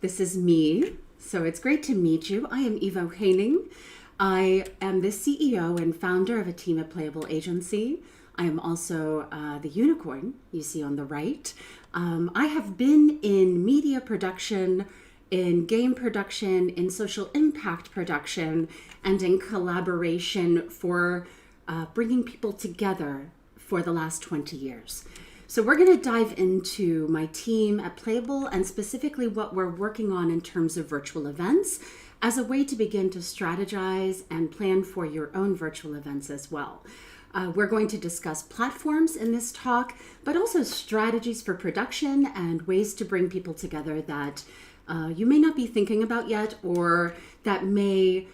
This is me. So it's great to meet you. I am Evo Heyning. I am the CEO and founder of a team at PLAYABLE agency. I am also the unicorn you see on the right. I have been in media production, in game production, in social impact production, and in collaboration for bringing people together for the last 20 years. So we're going to dive into my team at PLAYABLE and specifically what we're working on in terms of virtual events as a way to begin to strategize and plan for your own virtual events as well. We're going to discuss platforms in this talk, but also strategies for production and ways to bring people together that you may not be thinking about yet, or that may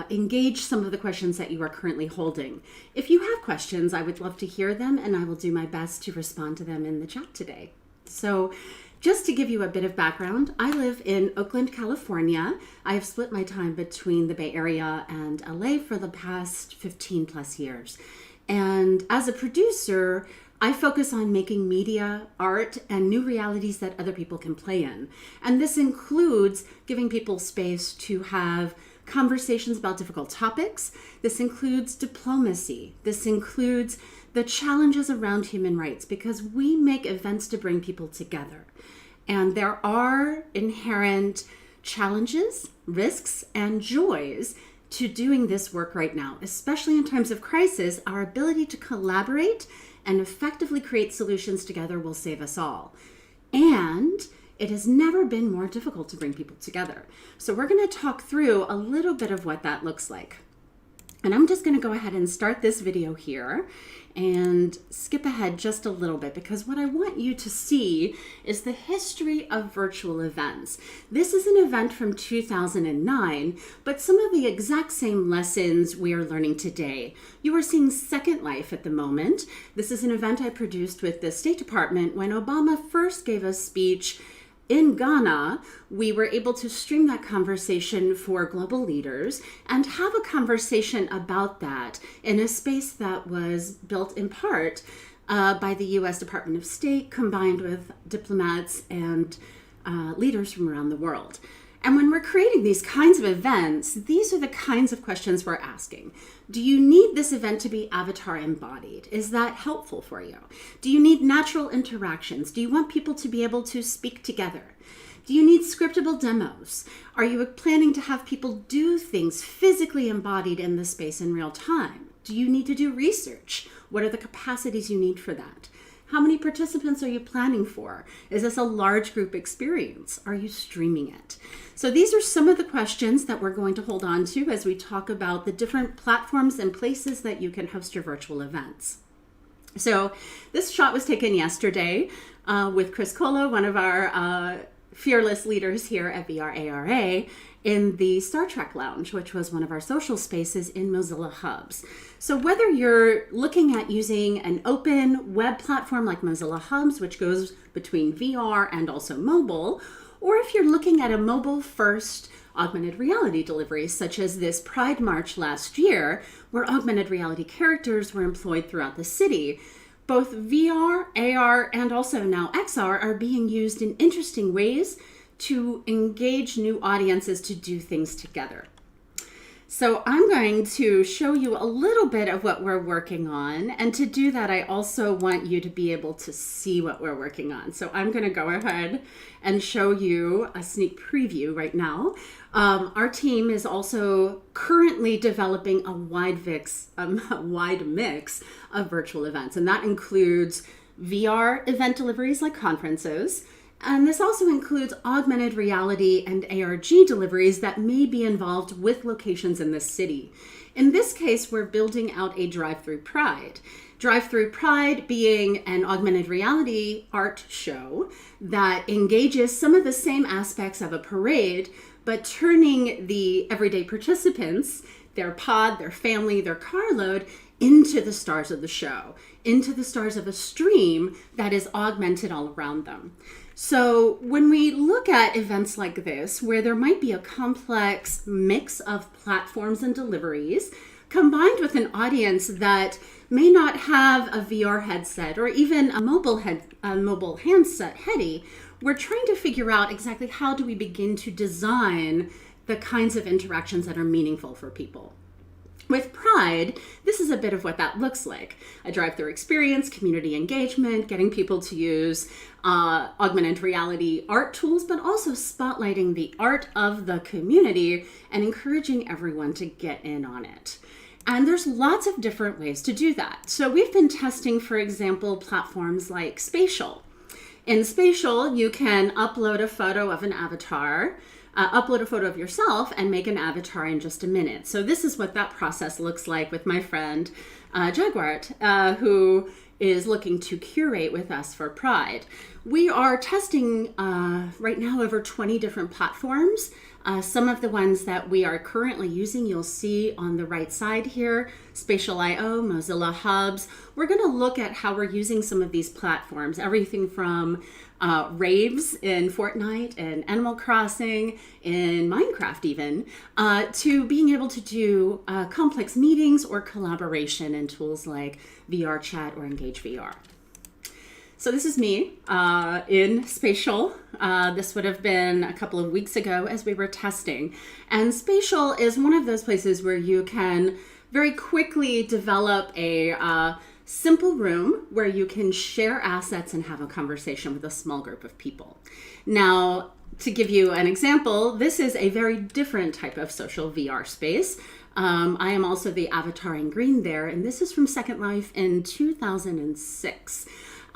engage some of the questions that you are currently holding. If you have questions, I would love to hear them, and I will do my best to respond to them in the chat today. So just to give you a bit of background, I live in Oakland, California. I have split my time between the Bay Area and LA for the past 15 plus years. And as a producer, I focus on making media, art, and new realities that other people can play in. And this includes giving people space to have conversations about difficult topics. This includes diplomacy. This includes the challenges around human rights, because we make events to bring people together. And there are inherent challenges, risks, and joys to doing this work right now, especially in times of crisis. Our ability to collaborate and effectively create solutions together will save us all. And it has never been more difficult to bring people together. So we're going to talk through a little bit of what that looks like. And I'm just going to go ahead and start this video here and skip ahead just a little bit, because what I want you to see is the history of virtual events. This is an event from 2009, but some of the exact same lessons we are learning today. You are seeing Second Life at the moment. This is an event I produced with the State Department when Obama first gave a speech in Ghana. We were able to stream that conversation for global leaders and have a conversation about that in a space that was built in part by the U.S. Department of State, combined with diplomats and leaders from around the world. And when we're creating these kinds of events, these are the kinds of questions we're asking. Do you need this event to be avatar embodied? Is that helpful for you? Do you need natural interactions? Do you want people to be able to speak together? Do you need scriptable demos? Are you planning to have people do things physically embodied in the space in real time? Do you need to do research? What are the capacities you need for that? How many participants are you planning for? Is this a large group experience? Are you streaming it? So these are some of the questions that we're going to hold on to as we talk about the different platforms and places that you can host your virtual events. So this shot was taken yesterday with Chris Colo, one of our fearless leaders here at VRARGS, in the Star Trek Lounge, which was one of our social spaces in Mozilla Hubs. So whether you're looking at using an open web platform like Mozilla Hubs, which goes between VR and also mobile, or if you're looking at a mobile-first augmented reality delivery, such as this Pride March last year, where augmented reality characters were employed throughout the city, both VR, AR, and also now XR are being used in interesting ways to engage new audiences to do things together. So I'm going to show you a little bit of what we're working on. And to do that, I also want you to be able to see what we're working on. So I'm going to go ahead and show you a sneak preview right now. Our team is also currently developing a wide mix of virtual events. And that includes VR event deliveries like conferences. And this also includes augmented reality and ARG deliveries that may be involved with locations in the city. In this case, we're building out a Drive-Thru Pride. Drive-Thru Pride being an augmented reality art show that engages some of the same aspects of a parade, but turning the everyday participants, their pod, their family, their carload, into the stars of the show, into the stars of a stream that is augmented all around them. So when we look at events like this, where there might be a complex mix of platforms and deliveries, combined with an audience that may not have a VR headset or even a mobile handset heady, we're trying to figure out exactly how do we begin to design the kinds of interactions that are meaningful for people. With Pride, this is a bit of what that looks like. A drive-through experience, community engagement, getting people to use augmented reality art tools, but also spotlighting the art of the community and encouraging everyone to get in on it. And there's lots of different ways to do that. So we've been testing, for example, platforms like Spatial. In Spatial, you can upload a photo of an avatar, upload a photo of yourself and make an avatar in just a minute. So this is what that process looks like with my friend Jaguart, who is looking to curate with us for Pride. We are testing right now over 20 different platforms. Some of the ones that we are currently using, you'll see on the right side here, Spatial.io, Mozilla Hubs. We're going to look at how we're using some of these platforms, everything from raves in Fortnite and Animal Crossing, in Minecraft even, to being able to do complex meetings or collaboration in tools like VR Chat or Engage VR. So this is me in Spatial. This would have been a couple of weeks ago as we were testing. And Spatial is one of those places where you can very quickly develop a simple room where you can share assets and have a conversation with a small group of people. Now, to give you an example, this is a very different type of social VR space. I am also the avatar in green there, and this is from Second Life in 2006.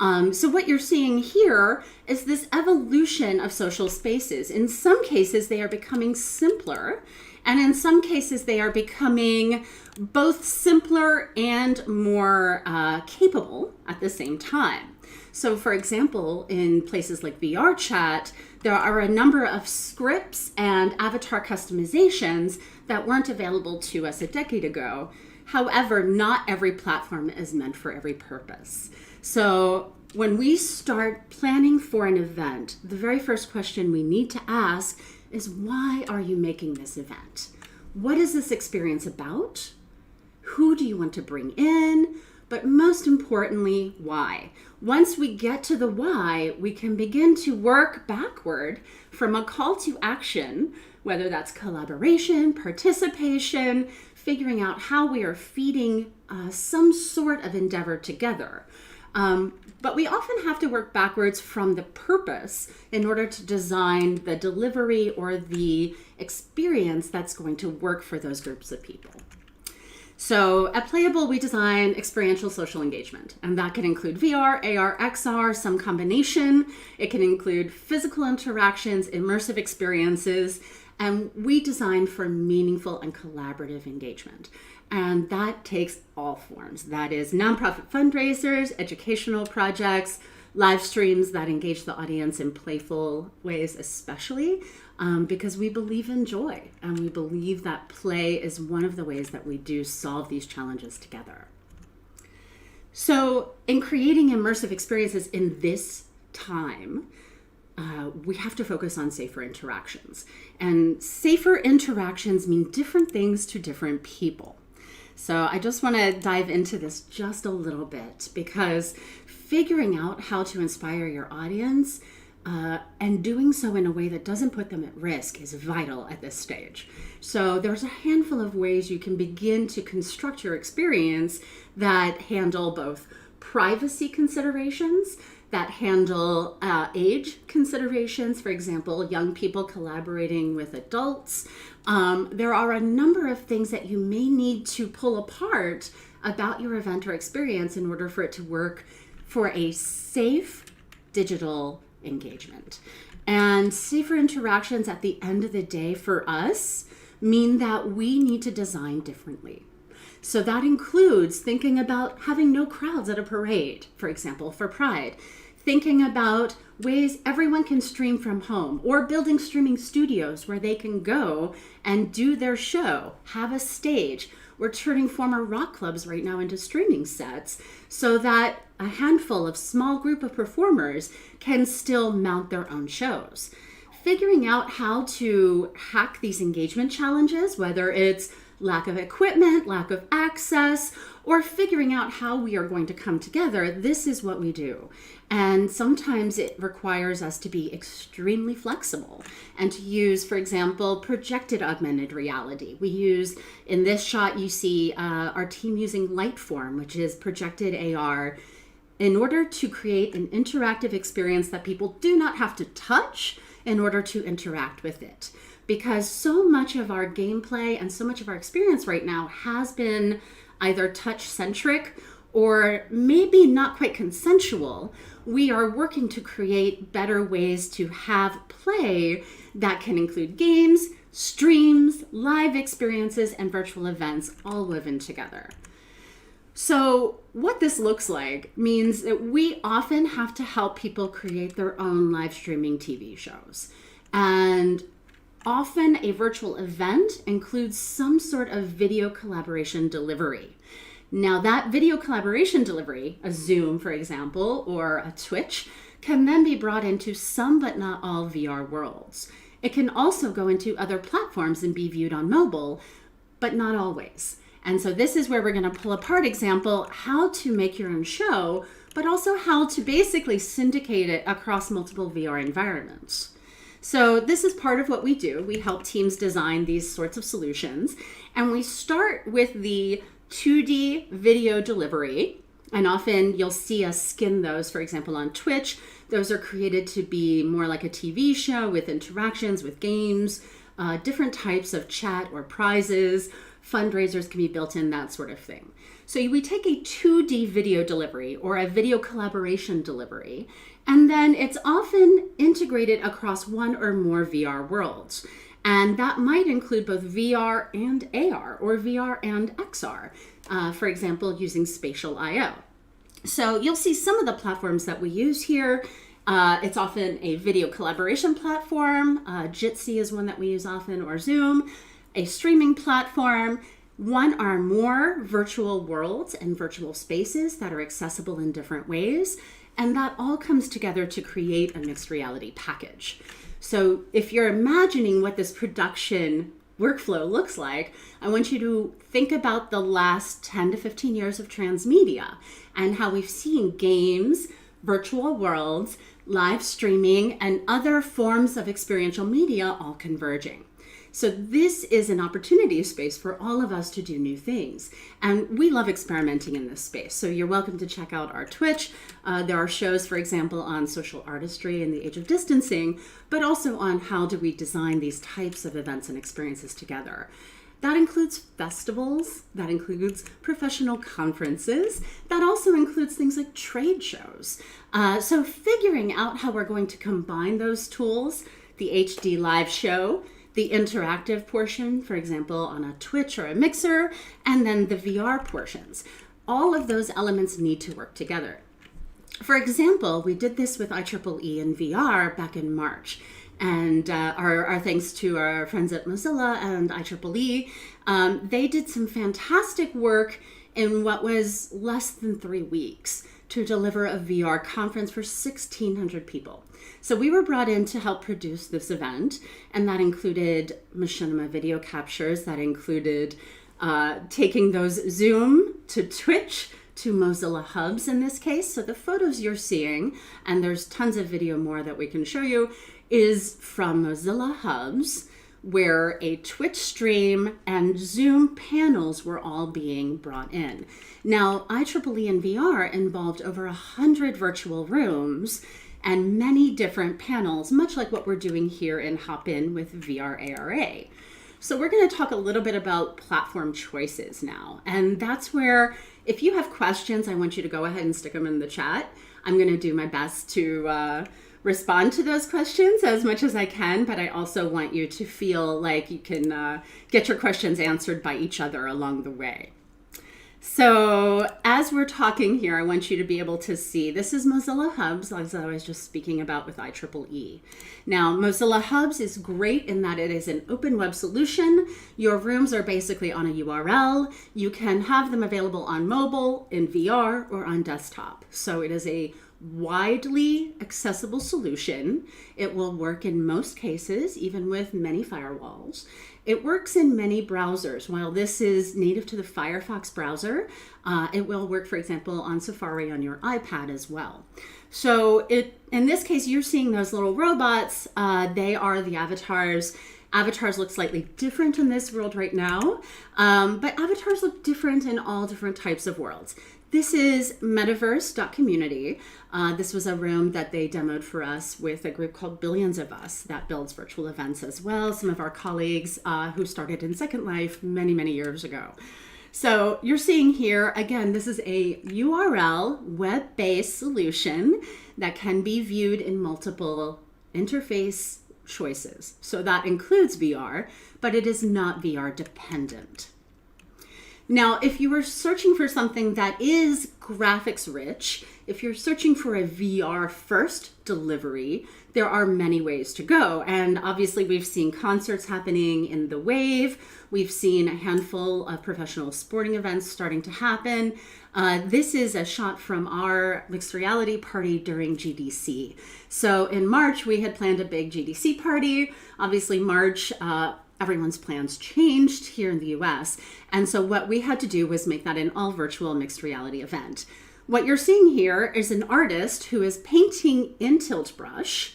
So what you're seeing here is this evolution of social spaces. In some cases, they are becoming simpler, and in some cases, they are becoming both simpler and more capable at the same time. So for example, in places like VR Chat, there are a number of scripts and avatar customizations that weren't available to us a decade ago. However, not every platform is meant for every purpose. So when we start planning for an event, the very first question we need to ask is, why are you making this event? What is this experience about? Who do you want to bring in? But most importantly, why? Once we get to the why, we can begin to work backward from a call to action, whether that's collaboration, participation, figuring out how we are feeding some sort of endeavor together. But we often have to work backwards from the purpose in order to design the delivery or the experience that's going to work for those groups of people. So at Playable, we design experiential social engagement, and that can include VR, AR, XR, some combination. It can include physical interactions, immersive experiences, and we design for meaningful and collaborative engagement. And that takes all forms. That is nonprofit fundraisers, educational projects, live streams that engage the audience in playful ways, especially because we believe in joy and we believe that play is one of the ways that we do solve these challenges together. So in creating immersive experiences in this time, we have to focus on safer interactions. And safer interactions mean different things to different people. So I just want to dive into this just a little bit, because figuring out how to inspire your audience and doing so in a way that doesn't put them at risk is vital at this stage. So there's a handful of ways you can begin to construct your experience that handle both privacy considerations, that handle age considerations, for example, young people collaborating with adults. There are a number of things that you may need to pull apart about your event or experience in order for it to work for a safe digital engagement. And safer interactions at the end of the day for us mean that we need to design differently. So that includes thinking about having no crowds at a parade, for example, for Pride. Thinking about ways everyone can stream from home, or building streaming studios where they can go and do their show, have a stage. We're turning former rock clubs right now into streaming sets so that a handful of small group of performers can still mount their own shows. Figuring out how to hack these engagement challenges, whether it's lack of equipment, lack of access, or figuring out how we are going to come together, this is what we do. And sometimes it requires us to be extremely flexible and to use, for example, projected augmented reality. We use, in this shot, you see our team using Lightform, which is projected AR, in order to create an interactive experience that people do not have to touch in order to interact with it. Because so much of our gameplay and so much of our experience right now has been either touch-centric or maybe not quite consensual. We are working to create better ways to have play that can include games, streams, live experiences, and virtual events all woven together. So what this looks like means that we often have to help people create their own live streaming TV shows. And often a virtual event includes some sort of video collaboration delivery. Now that video collaboration delivery, a Zoom, for example, or a Twitch, can then be brought into some but not all VR worlds. It can also go into other platforms and be viewed on mobile, but not always. And so this is where we're going to pull apart example how to make your own show, but also how to basically syndicate it across multiple VR environments. So this is part of what we do. We help teams design these sorts of solutions. And we start with the 2D video delivery. And often you'll see us skin those, for example, on Twitch. Those are created to be more like a TV show with interactions, with games, different types of chat or prizes. Fundraisers can be built in, that sort of thing. So we take a 2D video delivery or a video collaboration delivery, and then it's often integrated across one or more VR worlds. And that might include both VR and AR or VR and XR, for example, using spatial I/O. So you'll see some of the platforms that we use here. It's often a video collaboration platform. Jitsi is one that we use often, or Zoom. A streaming platform, one or more virtual worlds and virtual spaces that are accessible in different ways. And that all comes together to create a mixed reality package. So if you're imagining what this production workflow looks like, I want you to think about the last 10 to 15 years of transmedia and how we've seen games, virtual worlds, live streaming, and other forms of experiential media all converging. So this is an opportunity space for all of us to do new things. And we love experimenting in this space. So you're welcome to check out our Twitch. There are shows, for example, on social artistry in the age of distancing, but also on how do we design these types of events and experiences together. That includes festivals, that includes professional conferences, that also includes things like trade shows. So figuring out how we're going to combine those tools, the HD live show, the interactive portion, for example, on a Twitch or a Mixer, and then the VR portions. All of those elements need to work together. For example, we did this with IEEE and VR back in March. And our thanks to our friends at Mozilla and IEEE, they did some fantastic work in what was less than 3 weeks to deliver a VR conference for 1,600 people. So we were brought in to help produce this event, and that included machinima video captures, that included taking those Zoom to Twitch to Mozilla hubs in this case. So the photos you're seeing, and there's tons of video more that we can show you, is from Mozilla hubs, where a Twitch stream and Zoom panels were all being brought in. Now, IEEE and VR involved over 100 virtual rooms and many different panels, much like what we're doing here in Hop In with VR ARA. So we're going to talk a little bit about platform choices now. And that's where, if you have questions, I want you to go ahead and stick them in the chat. I'm going to do my best to respond to those questions as much as I can, but I also want you to feel like you can get your questions answered by each other along the way. So as we're talking here, I want you to be able to see, this is Mozilla Hubs, as I was just speaking about with IEEE. Now, Mozilla Hubs is great in that it is an open web solution. Your rooms are basically on a URL. You can have them available on mobile, in VR, or on desktop. So it is a widely accessible solution. It will work in most cases, even with many firewalls. It works in many browsers. While this is native to the Firefox browser, it will work, for example, on Safari on your iPad as well. So in this case, you're seeing those little robots. They are the avatars. Avatars look slightly different in this world right now, but avatars look different in all different types of worlds. This is metaverse.community. This was a room that they demoed for us with a group called Billions of Us that builds virtual events as well. Some of our colleagues who started in Second Life many, many years ago. So you're seeing here, again, this is a URL web-based solution that can be viewed in multiple interface choices. So that includes VR, but it is not VR dependent. Now, if you were searching for something that is graphics rich, if you're searching for a VR first delivery, there are many ways to go. And obviously we've seen concerts happening in the wave. We've seen a handful of professional sporting events starting to happen. This is a shot from our mixed reality party during GDC. So in March, we had planned a big GDC party. Obviously March, everyone's plans changed here in the US. And so what we had to do was make that an all virtual mixed reality event. What you're seeing here is an artist who is painting in tilt brush.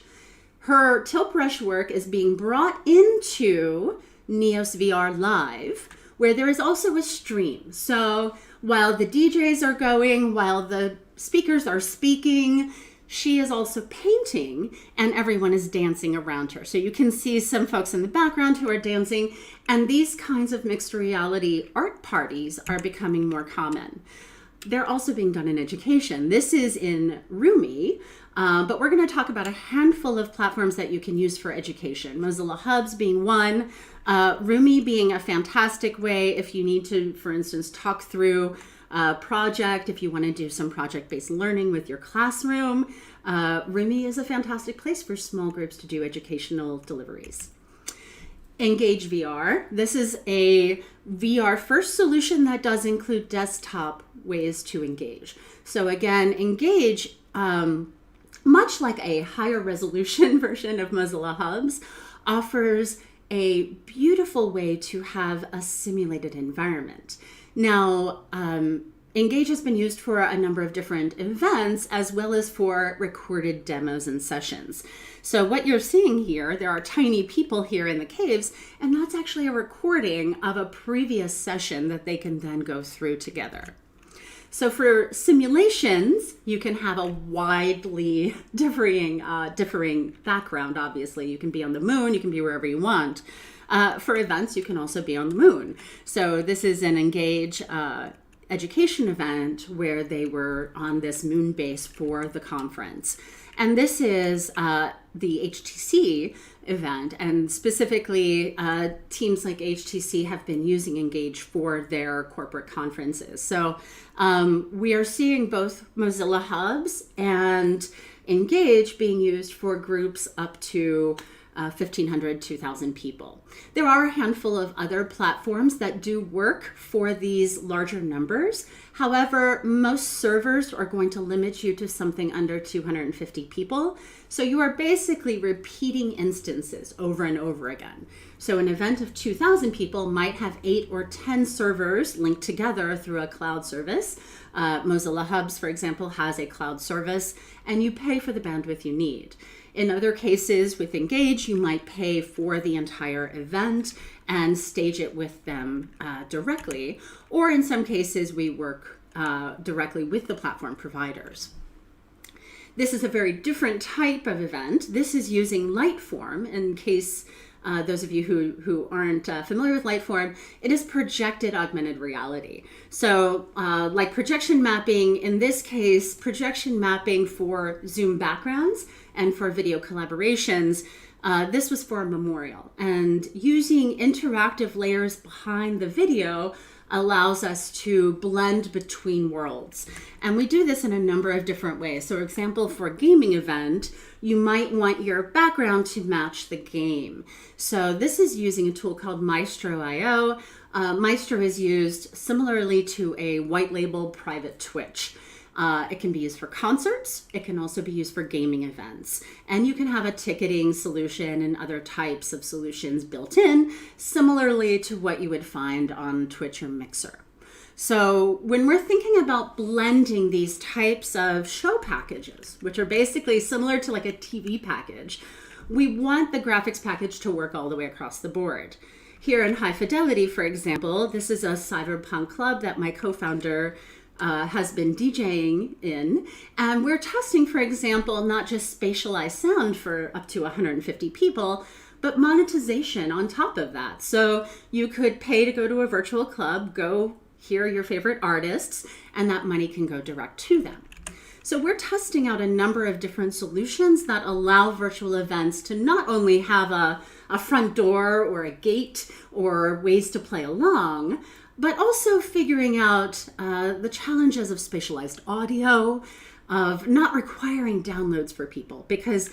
Her tilt brush work is being brought into Neos VR Live, where there is also a stream. So while the DJs are going, while the speakers are speaking, she is also painting and everyone is dancing around her. So you can see some folks in the background who are dancing, and these kinds of mixed reality art parties are becoming more common. They're also being done in education. This is in Rumi, but we're going to talk about a handful of platforms that you can use for education. Mozilla Hubs being one, Rumi being a fantastic way if you need to, for instance, talk through a project, if you want to do some project-based learning with your classroom. Rumi is a fantastic place for small groups to do educational deliveries. Engage VR. This is a VR first solution that does include desktop ways to engage. So again, Engage, much like a higher resolution version of Mozilla Hubs, offers a beautiful way to have a simulated environment. Now, Engage has been used for a number of different events as well as for recorded demos and sessions. So what you're seeing here, there are tiny people here in the caves, and that's actually a recording of a previous session that they can then go through together. So for simulations, you can have a widely differing background, obviously. You can be on the moon, you can be wherever you want. For events, you can also be on the moon. So this is an Engage education event where they were on this moon base for the conference. And this is the HTC event, and specifically teams like HTC have been using Engage for their corporate conferences. So we are seeing both Mozilla Hubs and Engage being used for groups up to 1,500, 2,000 people. There are a handful of other platforms that do work for these larger numbers. However, most servers are going to limit you to something under 250 people. So you are basically repeating instances over and over again. So an event of 2,000 people might have 8 or 10 servers linked together through a cloud service. Mozilla Hubs, for example, has a cloud service, and you pay for the bandwidth you need. In other cases with Engage, you might pay for the entire event and stage it with them directly. Or in some cases, we work directly with the platform providers. This is a very different type of event. This is using Lightform. In case those of you who aren't familiar with Lightform, it is projected augmented reality. So like projection mapping, in this case, projection mapping for Zoom backgrounds and for video collaborations, this was for a memorial. And using interactive layers behind the video allows us to blend between worlds. And we do this in a number of different ways. So for example, for a gaming event, you might want your background to match the game. So this is using a tool called Maestro.io. Maestro is used similarly to a white label private Twitch. It can be used for concerts. It can also be used for gaming events. And you can have a ticketing solution and other types of solutions built in, similarly to what you would find on Twitch or Mixer. So when we're thinking about blending these types of show packages, which are basically similar to like a TV package, we want the graphics package to work all the way across the board. Here in High Fidelity, for example, this is a cyberpunk club that my co-founder has been DJing in. And we're testing, for example, not just spatialized sound for up to 150 people, but monetization on top of that. So you could pay to go to a virtual club, go hear your favorite artists, and that money can go direct to them. So we're testing out a number of different solutions that allow virtual events to not only have a front door or a gate or ways to play along, but also figuring out the challenges of spatialized audio, of not requiring downloads for people, because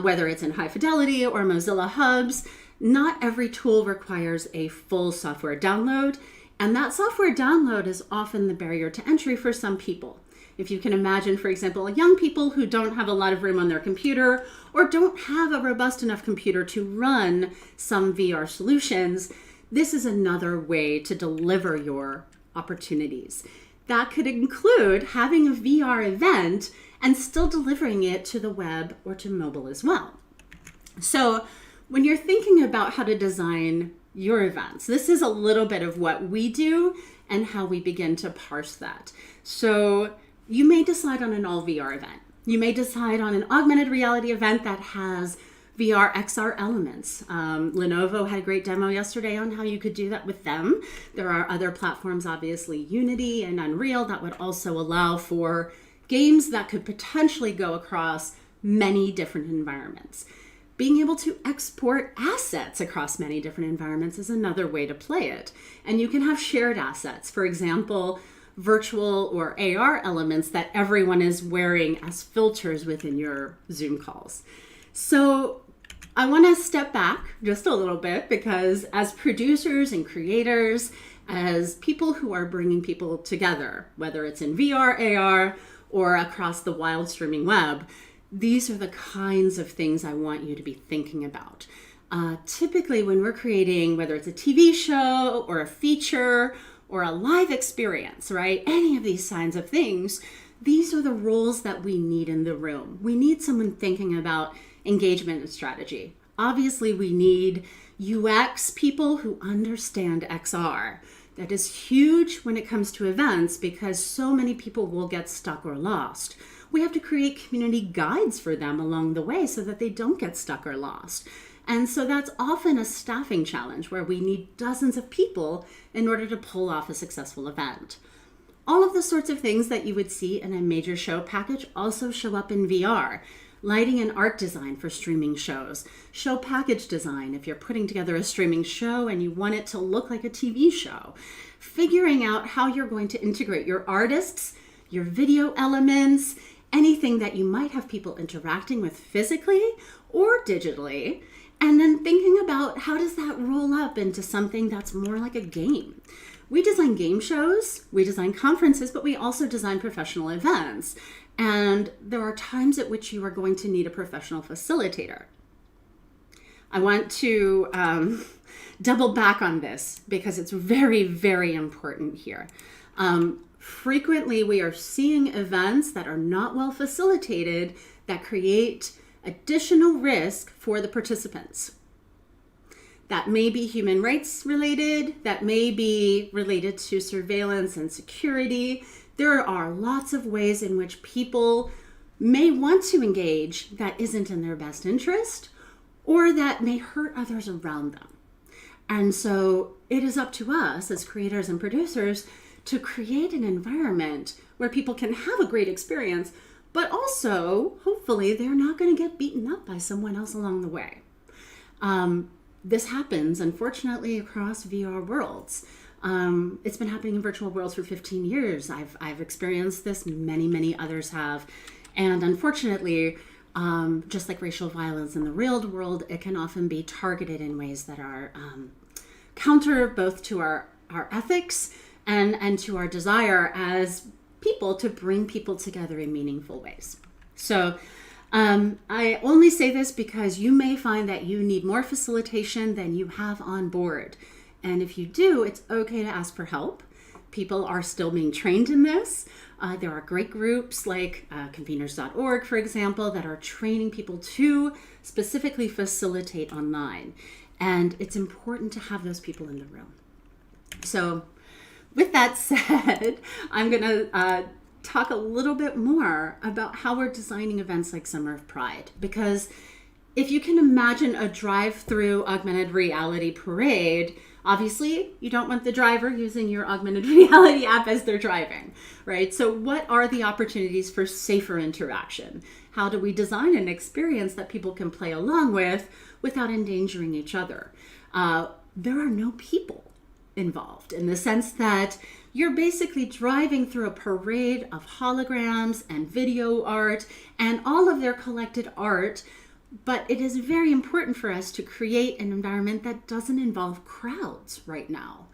whether it's in High Fidelity or Mozilla Hubs, not every tool requires a full software download, and that software download is often the barrier to entry for some people. If you can imagine, for example, young people who don't have a lot of room on their computer or don't have a robust enough computer to run some VR solutions, this is another way to deliver your opportunities. That could include having a VR event and still delivering it to the web or to mobile as well. So when you're thinking about how to design your events, this is a little bit of what we do and how we begin to parse that. So you may decide on an all VR event. You may decide on an augmented reality event that has VR XR elements. Lenovo had a great demo yesterday on how you could do that with them. There are other platforms, obviously Unity and Unreal, that would also allow for games that could potentially go across many different environments. Being able to export assets across many different environments is another way to play it. And you can have shared assets. For example, virtual or AR elements that everyone is wearing as filters within your Zoom calls. So I want to step back just a little bit, because as producers and creators, as people who are bringing people together, whether it's in VR, AR, or across the wild streaming web, these are the kinds of things I want you to be thinking about. Typically when we're creating, whether it's a TV show or a feature or a live experience, right? Any of these kinds of things, these are the roles that we need in the room. We need someone thinking about engagement and strategy. Obviously, we need UX people who understand XR. That is huge when it comes to events, because so many people will get stuck or lost. We have to create community guides for them along the way so that they don't get stuck or lost. And so that's often a staffing challenge where we need dozens of people in order to pull off a successful event. All of the sorts of things that you would see in a major show package also show up in VR. Lighting and art design for streaming shows. Show package design if you're putting together a streaming show and you want it to look like a TV show. Figuring out how you're going to integrate your artists, your video elements, anything that you might have people interacting with physically or digitally. And then thinking about how does that roll up into something that's more like a game. We design game shows, we design conferences, but we also design professional events. And there are times at which you are going to need a professional facilitator. I want to double back on this because it's very, very important here. Frequently, we are seeing events that are not well facilitated that create additional risk for the participants. That may be human rights related, that may be related to surveillance and security. There are lots of ways in which people may want to engage that isn't in their best interest or that may hurt others around them. And so it is up to us as creators and producers to create an environment where people can have a great experience, but also, hopefully, they're not going to get beaten up by someone else along the way. This happens, unfortunately, across VR worlds. It's been happening in virtual worlds for 15 years. I've experienced this, many others have. And unfortunately, just like racial violence in the real world, it can often be targeted in ways that are counter both to our ethics and to our desire as people to bring people together in meaningful ways. So I only say this because you may find that you need more facilitation than you have on board. And if you do, it's okay to ask for help. People are still being trained in this. There are great groups like conveners.org, for example, that are training people to specifically facilitate online. And it's important to have those people in the room. So with that said, I'm going to talk a little bit more about how we're designing events like Summer of Pride. Because if you can imagine a drive-through augmented reality parade, obviously, you don't want the driver using your augmented reality app as they're driving, right? So what are the opportunities for safer interaction? How do we design an experience that people can play along with without endangering each other? There are no people involved in the sense that you're basically driving through a parade of holograms and video art and all of their collected art. But it is very important for us to create an environment that doesn't involve crowds right now.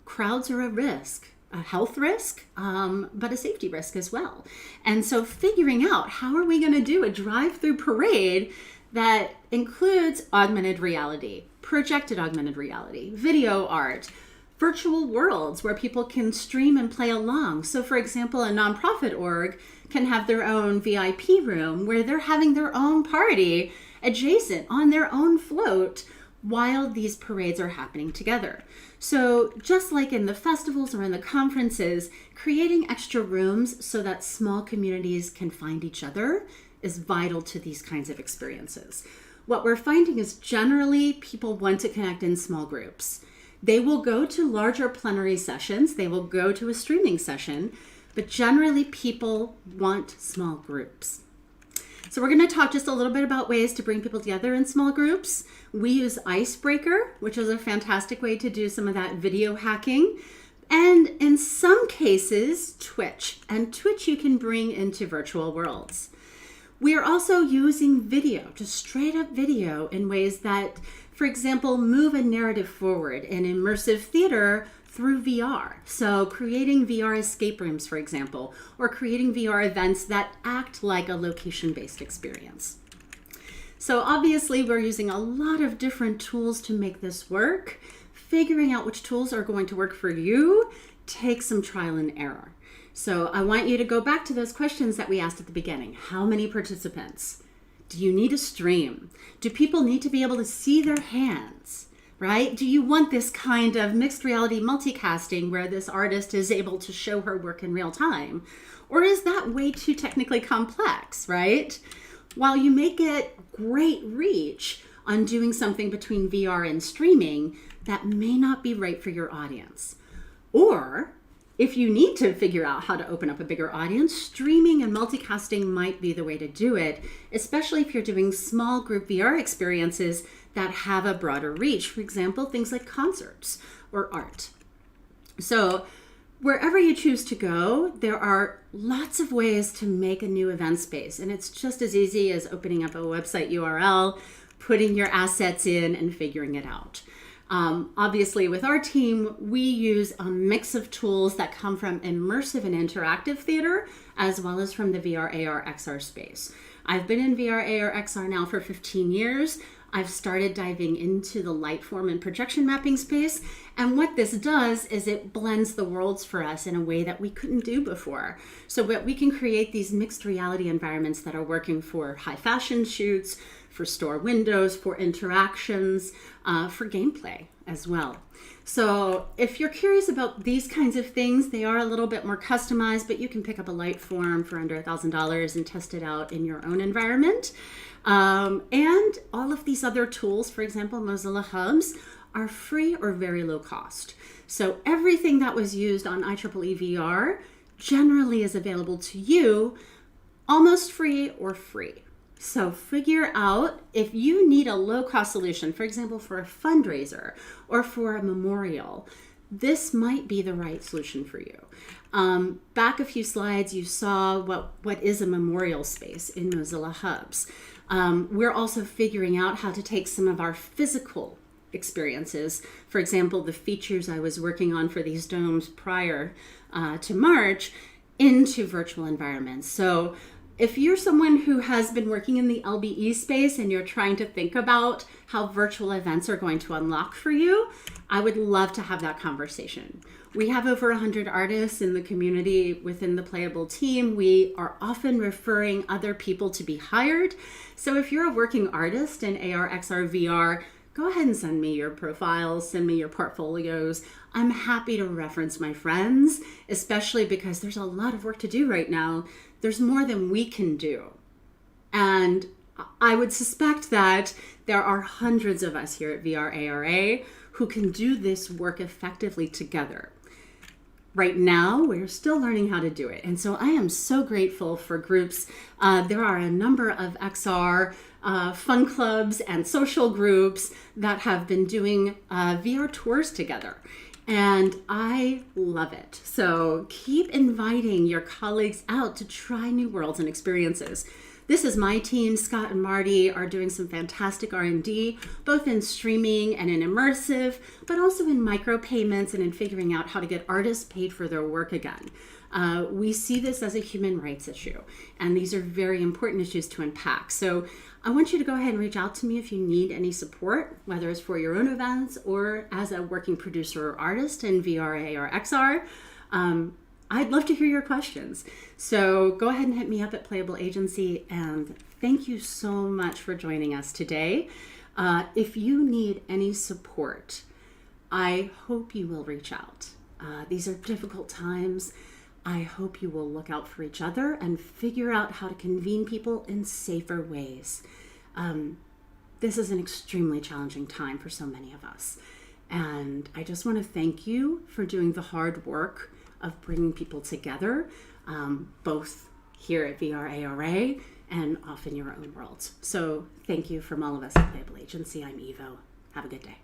Crowds are a risk, a health risk, but a safety risk as well. And so figuring out how are we going to do a drive-through parade that includes augmented reality, projected augmented reality, video art, virtual worlds where people can stream and play along. So for example, a nonprofit org can have their own VIP room where they're having their own party adjacent on their own float while these parades are happening together. So just like in the festivals or in the conferences, creating extra rooms so that small communities can find each other is vital to these kinds of experiences. What we're finding is generally people want to connect in small groups. They will go to larger plenary sessions, they will go to a streaming session, but generally people want small groups. So we're going to talk just a little bit about ways to bring people together in small groups. We use Icebreaker, which is a fantastic way to do some of that video hacking. And in some cases, Twitch. And Twitch you can bring into virtual worlds. We are also using video, just straight up video, in ways that, for example, move a narrative forward in immersive theater through VR. So creating VR escape rooms, for example, or creating VR events that act like a location-based experience. So obviously we're using a lot of different tools to make this work. Figuring out which tools are going to work for you takes some trial and error. So I want you to go back to those questions that we asked at the beginning. How many participants? Do you need a stream? Do people need to be able to see their hands, right? Do you want this kind of mixed reality multicasting where this artist is able to show her work in real time? Or is that way too technically complex, right? While you may get great reach on doing something between VR and streaming, that may not be right for your audience. Or if you need to figure out how to open up a bigger audience, streaming and multicasting might be the way to do it, especially if you're doing small group VR experiences that have a broader reach. For example, things like concerts or art. So wherever you choose to go, there are lots of ways to make a new event space. And it's just as easy as opening up a website URL, putting your assets in and figuring it out. Obviously, with our team, we use a mix of tools that come from immersive and interactive theater, as well as from the VR, AR, XR space. I've been in VR, AR, XR now for 15 years. I've started diving into the light form and projection mapping space. And what this does is it blends the worlds for us in a way that we couldn't do before. So that we can create these mixed reality environments that are working for high fashion shoots, for store windows, for interactions, for gameplay as well. So if you're curious about these kinds of things, they are a little bit more customized, but you can pick up a light form for under $1,000 and test it out in your own environment. And all of these other tools, for example, Mozilla Hubs, are free or very low cost. So everything that was used on IEEE VR generally is available to you almost free or free. So figure out if you need a low-cost solution, for example, for a fundraiser or for a memorial, this might be the right solution for you. Back a few slides, you saw what is a memorial space in Mozilla Hubs. We're also figuring out how to take some of our physical experiences, for example, the features I was working on for these domes prior to March, into virtual environments. So if you're someone who has been working in the LBE space and you're trying to think about how virtual events are going to unlock for you, I would love to have that conversation. We have over 100 artists in the community within the Playable team. We are often referring other people to be hired. So if you're a working artist in AR, XR, VR, go ahead and send me your profiles, send me your portfolios. I'm happy to reference my friends, especially because there's a lot of work to do right now. There's more than we can do. And I would suspect that there are hundreds of us here at VRARA who can do this work effectively together. Right now, we're still learning how to do it. And so I am so grateful for groups. There are a number of XR fun clubs and social groups that have been doing VR tours together. And I love it. So keep inviting your colleagues out to try new worlds and experiences. This is my team. Scott and Marty are doing some fantastic R&D, both in streaming and in immersive, but also in micropayments and in figuring out how to get artists paid for their work again. We see this as a human rights issue, and these are very important issues to unpack. So I want you to go ahead and reach out to me if you need any support, whether it's for your own events or as a working producer or artist in VRA or XR. I'd love to hear your questions. So go ahead and hit me up at Playable Agency, and thank you so much for joining us today. If you need any support, I hope you will reach out. These are difficult times. I hope you will look out for each other and figure out how to convene people in safer ways. This is an extremely challenging time for so many of us. And I just want to thank you for doing the hard work of bringing people together, both here at VRARA and off in your own worlds. So thank you from all of us at Playable Agency. I'm Evo. Have a good day.